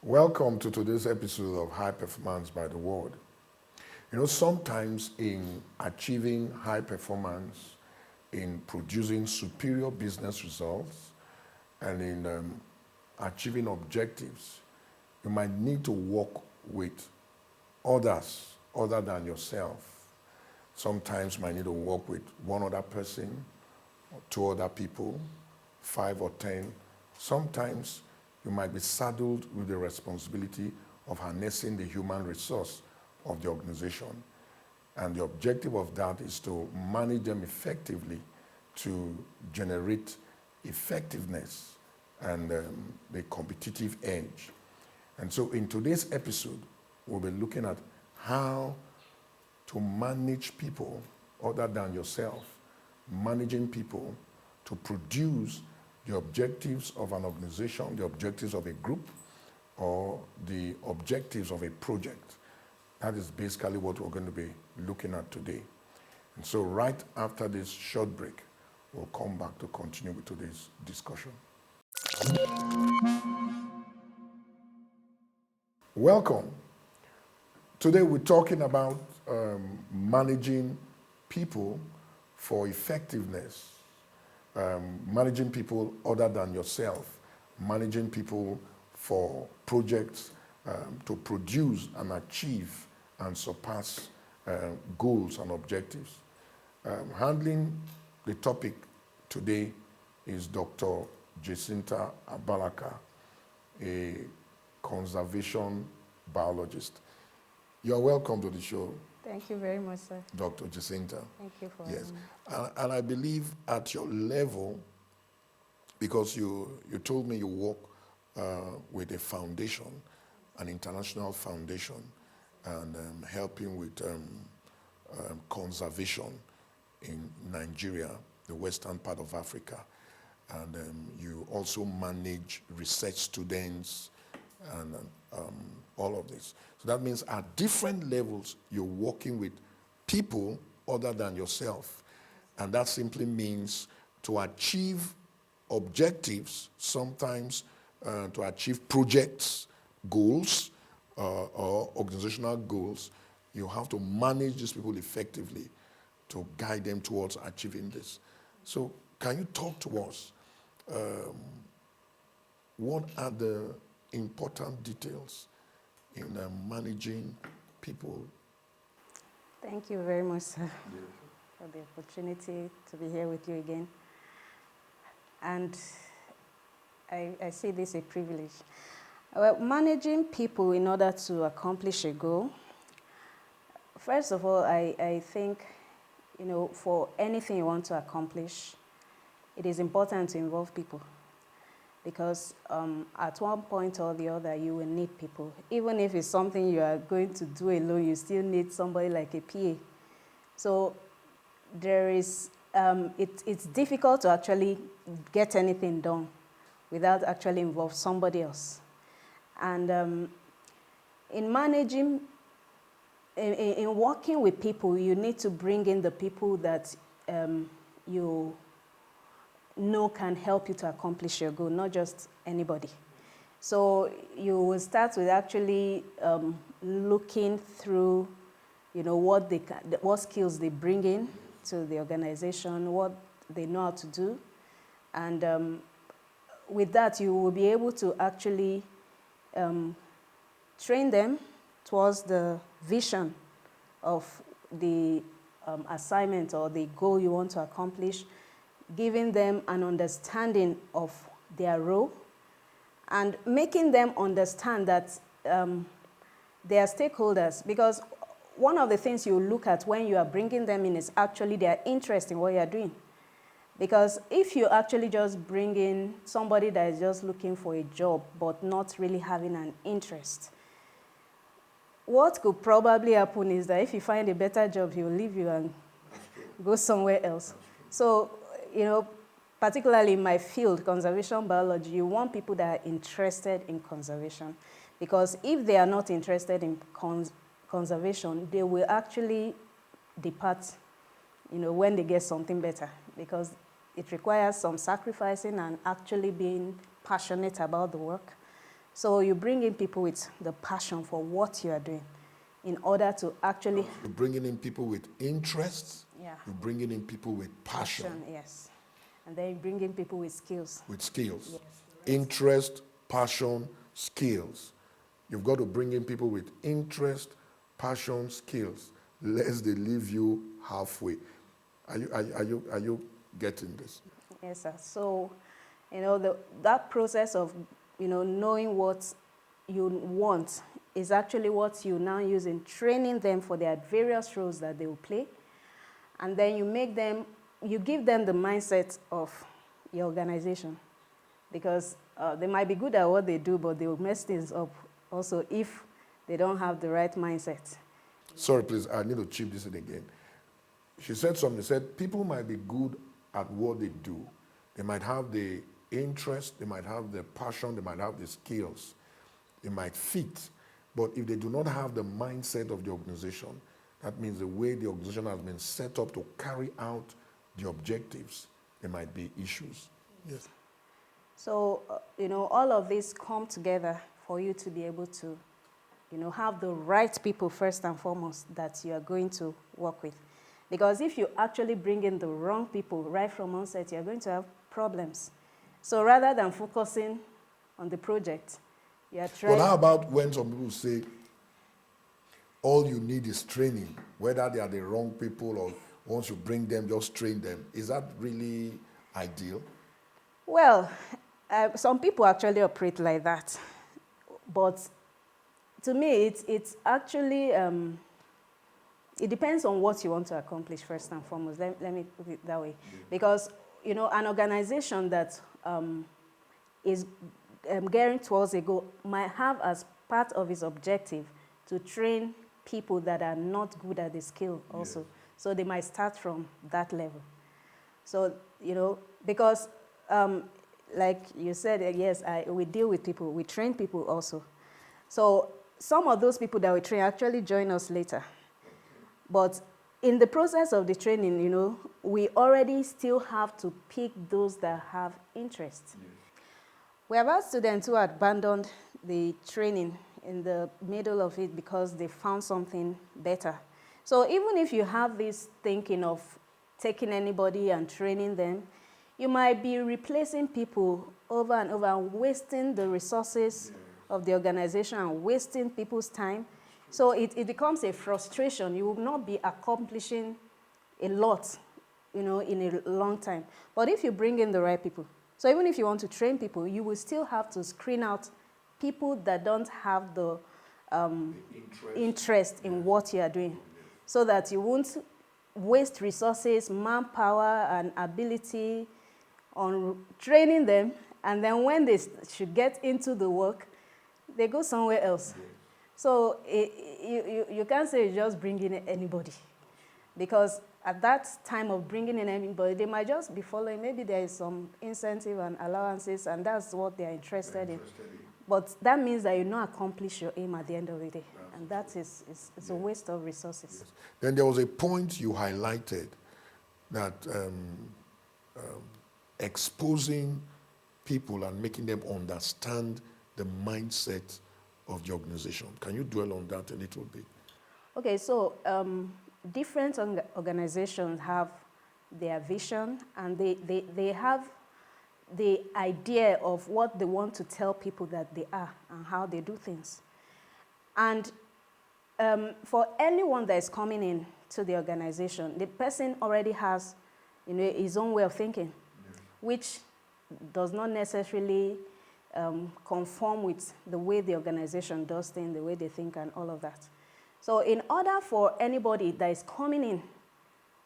Welcome to today's episode of High Performance by the Word. Sometimes in achieving high performance, in producing superior business results, and in achieving objectives, you might need to work with others other than yourself. Sometimes you might need to work with one other person, or two other people, 5 or 10. Sometimes you might be saddled with the responsibility of harnessing the human resource of the organization. And the objective of that is to manage them effectively to generate effectiveness and the competitive edge. And so in today's episode, we'll be looking at how to manage people other than yourself, managing people to produce the objectives of an organization, the objectives of a group, or the objectives of a project. That is basically what we're going to be looking at today. And so right after this short break, we'll come back to continue with today's discussion. Welcome. Today we're talking about managing people for effectiveness. Managing people other than yourself, managing people for projects to produce and achieve and surpass goals and objectives. Handling the topic today is Dr. Jacinta Abalaka, a conservation biologist. You're welcome to the show. Thank you very much, sir. Dr. Jacinta. Thank you for Yes. And I believe at your level, because you told me you work with a foundation, an international foundation, and helping with conservation in Nigeria, the western part of Africa. And you also manage research students and all of this. So that means at different levels, you're working with people other than yourself. And that simply means to achieve objectives, sometimes to achieve projects, goals, or organizational goals, you have to manage these people effectively to guide them towards achieving this. So can you talk to us? What are the important details in managing people? Thank you very much, sir, for the opportunity to be here with you again. And I see this a privilege. Well, managing people in order to accomplish a goal, first of all, I think, for anything you want to accomplish, it is important to involve people. Because at one point or the other, you will need people. Even if it's something you are going to do alone, you still need somebody like a PA. So there is, it's difficult to actually get anything done without actually involving somebody else. And in managing, in working with people, you need to bring in the people that you know can help you to accomplish your goal, not just anybody. So you will start with actually looking through, what skills they bring in to the organization, what they know how to do, and with that you will be able to actually train them towards the vision of the assignment or the goal you want to accomplish, giving them an understanding of their role, and making them understand that they are stakeholders. Because one of the things you look at when you are bringing them in is actually their interest in what you are doing. Because if you actually just bring in somebody that is just looking for a job but not really having an interest, what could probably happen is that if you find a better job, he will leave you and go somewhere else. So, particularly in my field, conservation biology, you want people that are interested in conservation. Because if they are not interested in conservation, they will actually depart, when they get something better. Because it requires some sacrificing and actually being passionate about the work. So you bring in people with the passion for what you are doing in order to actually... You're bringing in people with interests. Yeah. You're bringing in people with passion. Yes. And then you bring in people with skills. With skills. Yes. Interest, passion, skills. You've got to bring in people with interest, passion, skills, lest they leave you halfway. Are you getting this? Yes, sir. So, that process of, knowing what you want is actually what you now use in training them for their various roles that they will play. And then you give them the mindset of your organization. Because they might be good at what they do, but they will mess things up also if they don't have the right mindset. Sorry, please, I need to chip this in again. She said something, she said people might be good at what they do. They might have the interest, they might have the passion, they might have the skills. They might fit. But if they do not have the mindset of the organization, that means the way the organization has been set up to carry out the objectives, there might be issues. Yes. So, all of this come together for you to be able to, have the right people first and foremost that you are going to work with. Because if you actually bring in the wrong people right from onset, you're going to have problems. So rather than focusing on the project, you are trying... Well, how about when some people say, all you need is training, whether they are the wrong people or once you bring them, just train them. Is that really ideal? Well, some people actually operate like that. But to me, it's actually... it depends on what you want to accomplish first and foremost. Let me put it that way. Yeah. Because, an organization that is gearing towards a goal might have as part of its objective to train people that are not good at the skill also. Yeah. So they might start from that level. So, because like you said, yes, we deal with people, we train people also. So some of those people that we train actually join us later. But in the process of the training, we already still have to pick those that have interest. Yes. We have had students who abandoned the training in the middle of it because they found something better. So even if you have this thinking of taking anybody and training them, you might be replacing people over and over and wasting the resources of the organization and wasting people's time. So it becomes a frustration. You will not be accomplishing a lot, in a long time. But if you bring in the right people, so even if you want to train people, you will still have to screen out people that don't have the interest in what you are doing, so that you won't waste resources, manpower, and ability on training them, and then when they should get into the work, they go somewhere else. So you can't say you just bring in anybody, because at that time of bringing in anybody, they might just be following. Maybe there is some incentive and allowances, and that's what they're interested in. But that means that you not accomplish your aim at the end of the day, and that is a waste of resources. Yes. Then there was a point you highlighted that exposing people and making them understand the mindset of the organization. Can you dwell on that a little bit? Okay, so different organizations have their vision, and they have the idea of what they want to tell people that they are and how they do things. And for anyone that is coming in to the organization, the person already has his own way of thinking, which does not necessarily conform with the way the organization does things, the way they think, and all of that. So in order for anybody that is coming in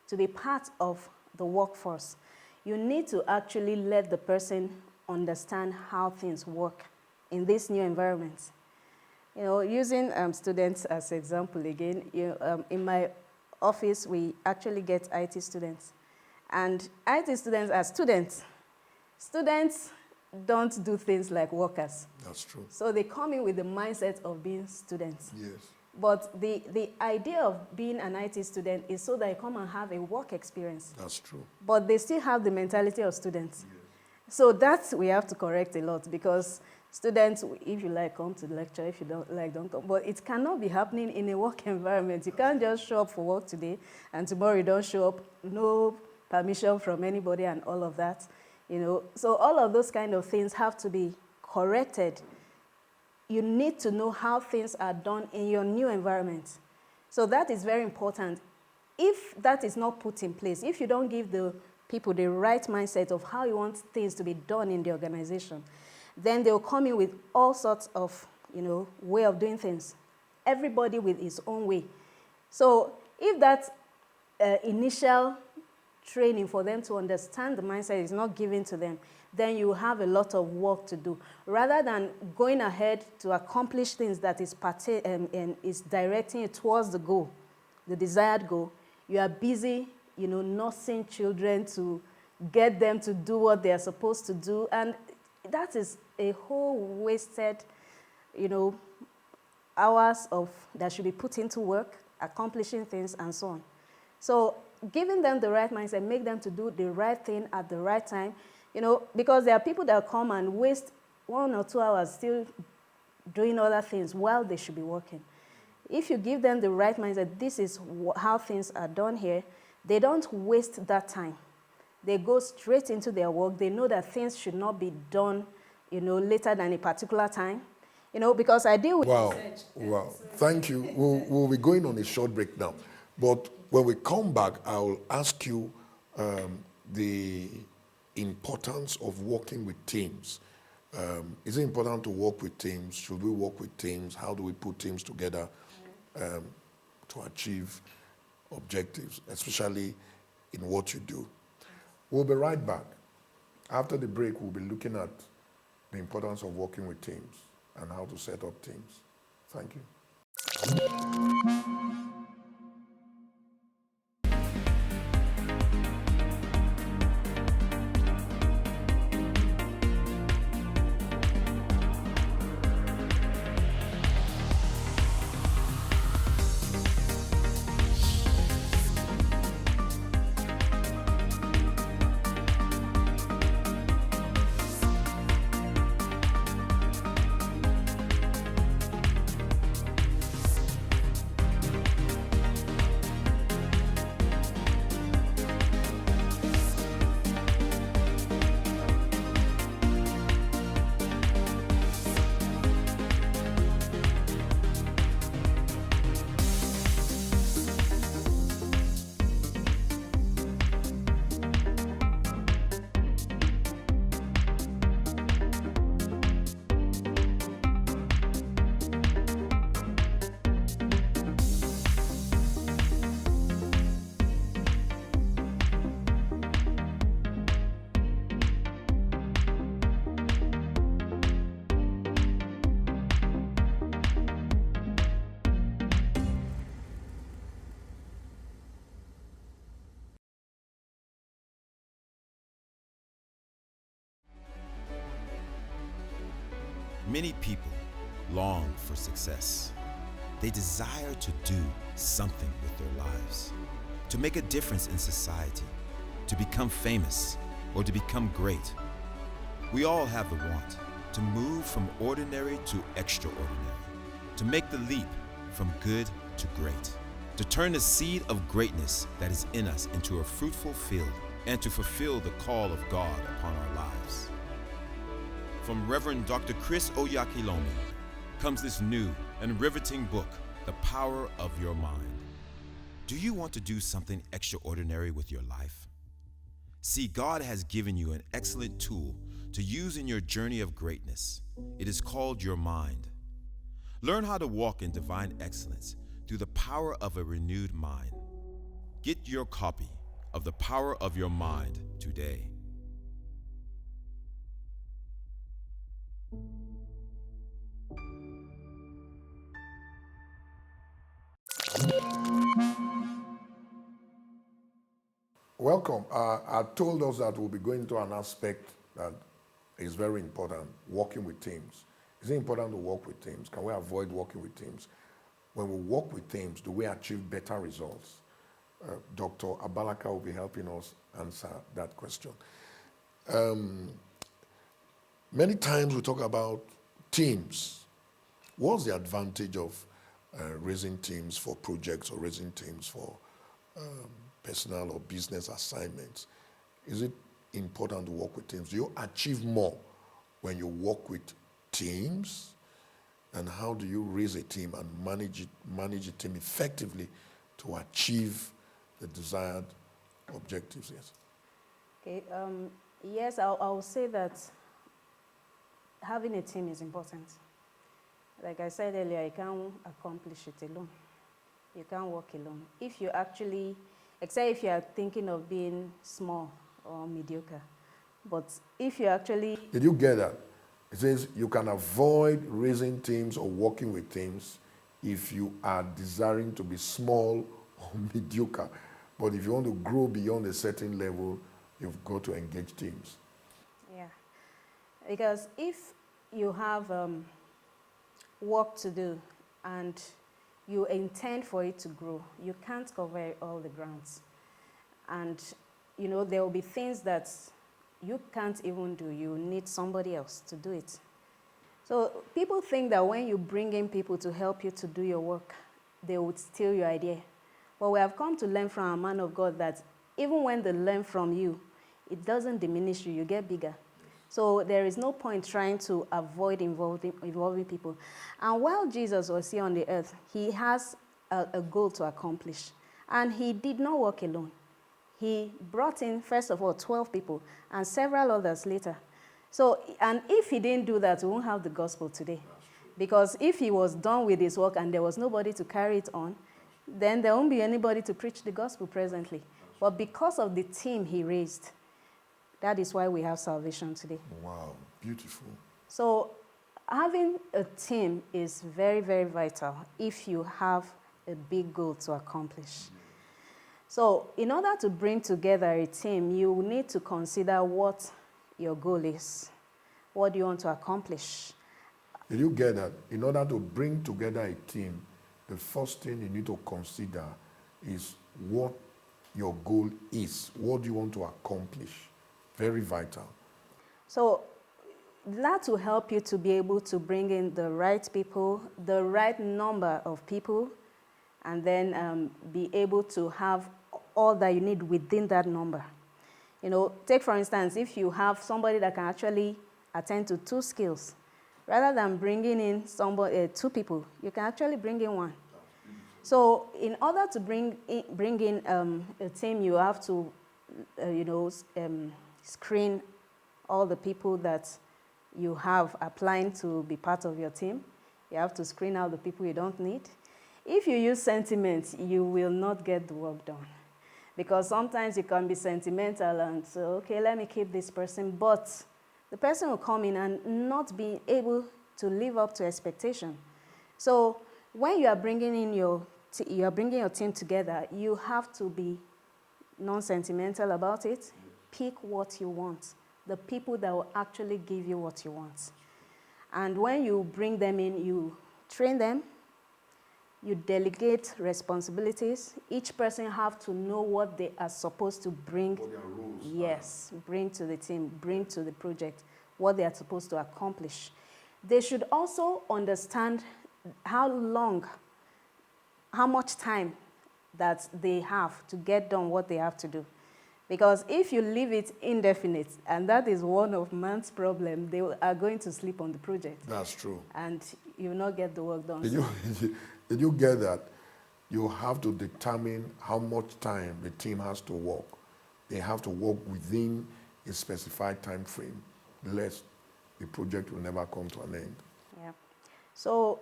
to be part of the workforce, you need to actually let the person understand how things work in this new environment. Using students as example again, in my office, we actually get IT students. And IT students are students. Students don't do things like workers. That's true. So they come in with the mindset of being students. Yes. But the idea of being an IT student is so that you come and have a work experience. That's true. But they still have the mentality of students. Yes. So that we have to correct a lot, because Students, if you like, come to the lecture. If you don't like, don't come. But it cannot be happening in a work environment. You can't just show up for work today and tomorrow you don't show up, no permission from anybody and all of that. So all of those kind of things have to be corrected. You need to know how things are done in your new environment. So that is very important. If that is not put in place, if you don't give the people the right mindset of how you want things to be done in the organization, then they'll come in with all sorts of, way of doing things. Everybody with his own way. So if that initial training for them to understand the mindset is not given to them, then you have a lot of work to do. Rather than going ahead to accomplish things that is directing you towards the goal, the desired goal, you are busy, nursing children to get them to do what they are supposed to do. And that is a whole wasted, hours that should be put into work, accomplishing things and so on. So giving them the right mindset, make them to do the right thing at the right time, because there are people that come and waste 1 or 2 hours still doing other things while they should be working. If you give them the right mindset, this is how things are done here, they don't waste that time. They go straight into their work. They know that things should not be done, later than a particular time. Because I deal with research. Wow. Thank you. We'll be going on a short break now. But when we come back, I'll ask you the importance of working with teams. Is it important to work with teams? Should we work with teams? How do we put teams together to achieve objectives, especially in what you do? We'll be right back. After the break, we'll be looking at the importance of working with teams and how to set up teams. Thank you. Many people long for success. They desire to do something with their lives, to make a difference in society, to become famous, or to become great. We all have the want to move from ordinary to extraordinary, to make the leap from good to great, to turn the seed of greatness that is in us into a fruitful field, and to fulfill the call of God upon our lives. From Reverend Dr. Chris Oyakhilome comes this new and riveting book, The Power of Your Mind. Do you want to do something extraordinary with your life? See, God has given you an excellent tool to use in your journey of greatness. It is called your mind. Learn how to walk in divine excellence through the power of a renewed mind. Get your copy of The Power of Your Mind today. Welcome. I told us that we'll be going to an aspect that is very important, working with teams. Is it important to work with teams? Can we avoid working with teams? When we work with teams, do we achieve better results? Dr. Abalaka will be helping us answer that question. Many times we talk about teams. What's the advantage of raising teams for projects or raising teams for personal or business assignments? Is it important to work with teams? Do you achieve more when you work with teams? And how do you raise a team and manage a team effectively to achieve the desired objectives? Yes. Okay. Yes, I'll say that having a team is important. Like I said earlier, you can't accomplish it alone. You can't work alone. If you actually, except if you are thinking of being small or mediocre, but if you actually... Did you get that? It says you can avoid raising teams or working with teams if you are desiring to be small or mediocre. But if you want to grow beyond a certain level, you've got to engage teams. Yeah. Because if you have work to do and you intend for it to grow, you can't cover all the grounds. And, there will be things that you can't even do. You need somebody else to do it. So people think that when you bring in people to help you to do your work, they would steal your idea. But we have come to learn from a man of God that even when they learn from you, it doesn't diminish you, you get bigger. So there is no point trying to avoid involving people. And while Jesus was here on the earth, he has a goal to accomplish. And he did not work alone. He brought in, first of all, 12 people and several others later. So, and if he didn't do that, we won't have the gospel today. Because if he was done with his work and there was nobody to carry it on, then there won't be anybody to preach the gospel presently. But because of the team he raised, that is why we have salvation today. Wow, beautiful. So having a team is very, very vital if you have a big goal to accomplish. So in order to bring together a team, you need to consider what your goal is. What do you want to accomplish? Did you get that? In order to bring together a team, the first thing you need to consider is what your goal is. What do you want to accomplish? Very vital. So that will help you to be able to bring in the right people, the right number of people, and then be able to have all that you need within that number. Take for instance, if you have somebody that can actually attend to 2 skills, rather than bringing in two people, you can actually bring in one. So in order to bring in a team, you have to, screen all the people that you have applying to be part of your team. You have to screen out the people you don't need. If you use sentiment, you will not get the work done. Because sometimes you can be sentimental and say, okay, let me keep this person. But the person will come in and not be able to live up to expectation. So when you are bringing your team together, you have to be non-sentimental about it. Pick what you want. The people that will actually give you what you want. And when you bring them in, you train them. You delegate responsibilities. Each person have to know what they are supposed to bring. What their roles yes, bring to the team, bring to the project, what they are supposed to accomplish. They should also understand how much time that they have to get done what they have to do. Because if you leave it indefinite, and that is one of man's problems, they are going to sleep on the project. That's true. And you will not get the work done. Did you get that? You have to determine how much time the team has to work. They have to work within a specified time frame, lest the project will never come to an end. Yeah. So,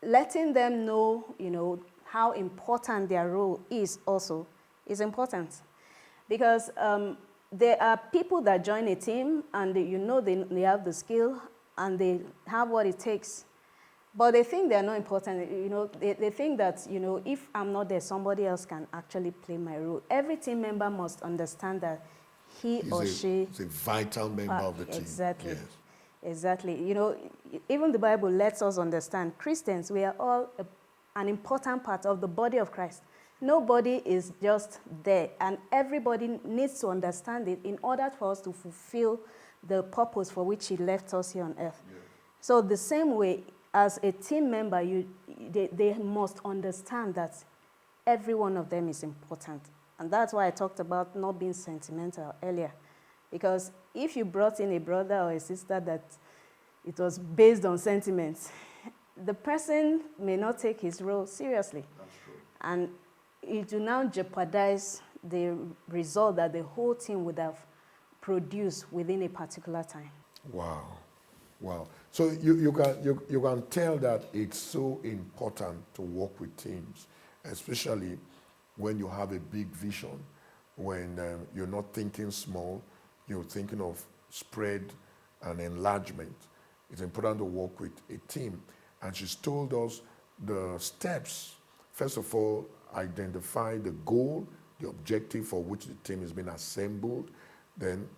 letting them know, how important their role is also is important. Because there are people that join a team and they have the skill and they have what it takes. But they think they're not important. They think that, if I'm not there, somebody else can actually play my role. Every team member must understand that he or she is a vital member of the team. Exactly. Yes. Exactly. Even the Bible lets us understand Christians, we are all an important part of the body of Christ. Nobody is just there, and everybody needs to understand it in order for us to fulfill the purpose for which he left us here on earth. So the same way, as a team member, they must understand that every one of them is important. And that's why I talked about not being sentimental earlier. Because if you brought in a brother or a sister that it was based on sentiments, the person may not take his role seriously. That's true. And it will now jeopardize the result that the whole team would have produced within a particular time. Wow. Wow. So you can tell that it's so important to work with teams, especially when you have a big vision, when you're not thinking small, you're thinking of spread and enlargement. It's important to work with a team. And she's told us the steps. First of all, identify the goal, the objective for which the team has been assembled. Then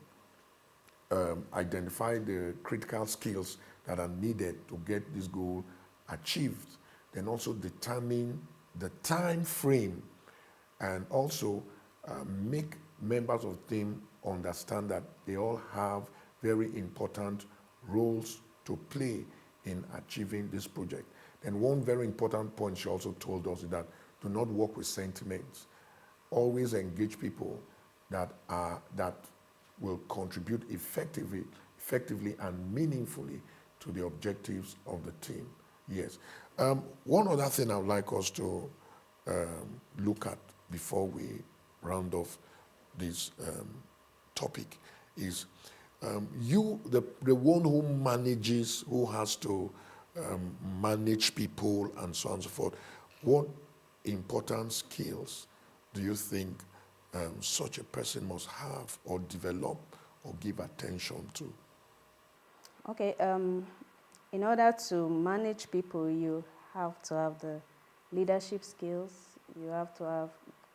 identify the critical skills that are needed to get this goal achieved. Then also determine the time frame, and also make members of the team understand that they all have very important roles to play in achieving this project. And one very important point she also told us is that do not work with sentiments. Always engage people that will contribute effectively and meaningfully to the objectives of the team. Yes. One other thing I would like us to look at before we round off this topic is the one who manages, who has to manage people and so on and so forth. What important skills do you think such a person must have or develop or give attention to? Okay, in order to manage people, you have to have the leadership skills, you have to have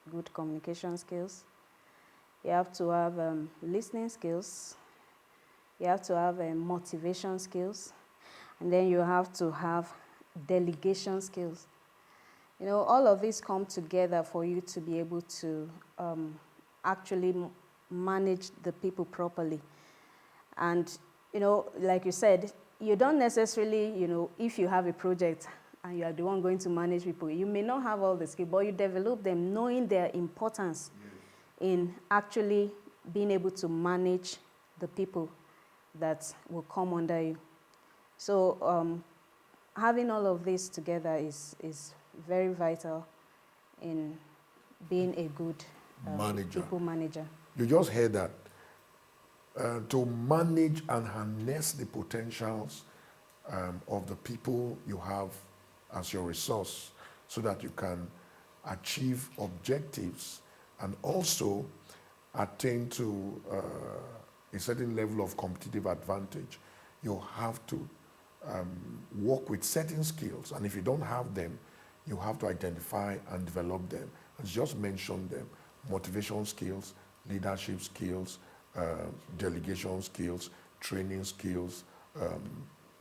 good communication skills, you have to have listening skills, you have to have motivation skills, and then you have to have delegation skills. You know, all of these come together for you to be able to actually manage the people properly. And, you know, like you said, you don't necessarily, you know, if you have a project and you are the one going to manage people, you may not have all the skills, but you develop them knowing their importance in actually being able to manage the people that will come under you. So having all of this together is very vital in being a good people manager. You just heard that. To manage and harness the potentials of the people you have as your resource so that you can achieve objectives and also attain to a certain level of competitive advantage. You have to work with certain skills, and if you don't have them, you have to identify and develop them. As just mentioned them, motivation skills, leadership skills, delegation skills, training skills,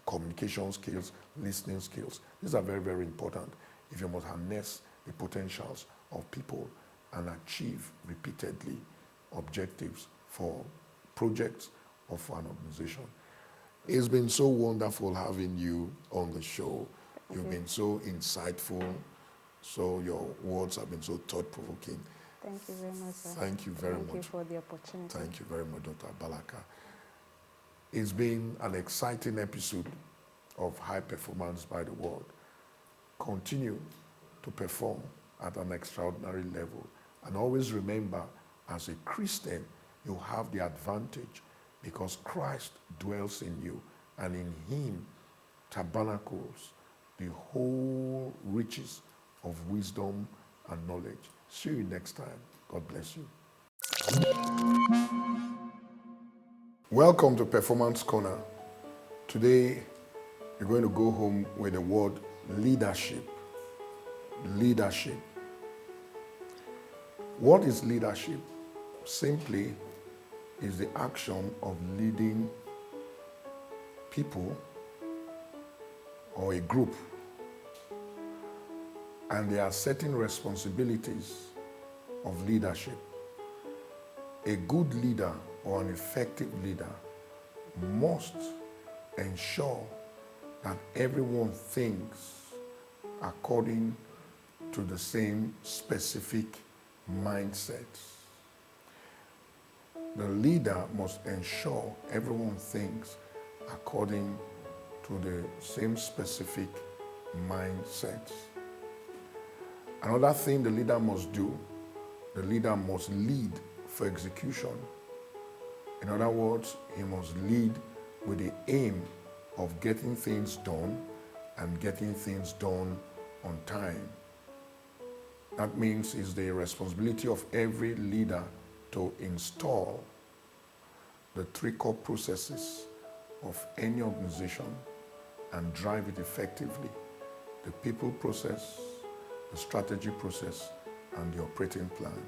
communication skills, listening skills. These are very, very important if you must harness the potentials of people and achieve repeatedly objectives for projects or for an organization. It's been so wonderful having you on the show. You've been so insightful, so your words have been so thought-provoking. Thank you very much, sir. Thank you very much. Thank you for the opportunity. Thank you very much, Dr. Balaka. It's been an exciting episode of High Performance by the Word. Continue to perform at an extraordinary level. And always remember, as a Christian, you have the advantage because Christ dwells in you, and in him tabernacles the whole riches of wisdom and knowledge. See you next time. God bless you. Welcome to Performance Corner. Today, you're going to go home with the word leadership. Leadership. What is leadership? Simply is the action of leading people or a group. And there are certain responsibilities of leadership. A good leader or an effective leader must ensure that everyone thinks according to the same specific mindset. The leader must ensure everyone thinks according to the same specific mindset. Another thing the leader must do, the leader must lead for execution. In other words, he must lead with the aim of getting things done and getting things done on time. That means it's the responsibility of every leader to install the three core processes of any organization and drive it effectively: the people process, the strategy process, and the operating plan.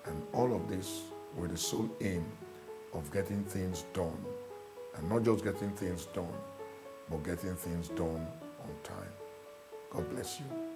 And all of this with the sole aim of getting things done. And not just getting things done, but getting things done on time. God bless you.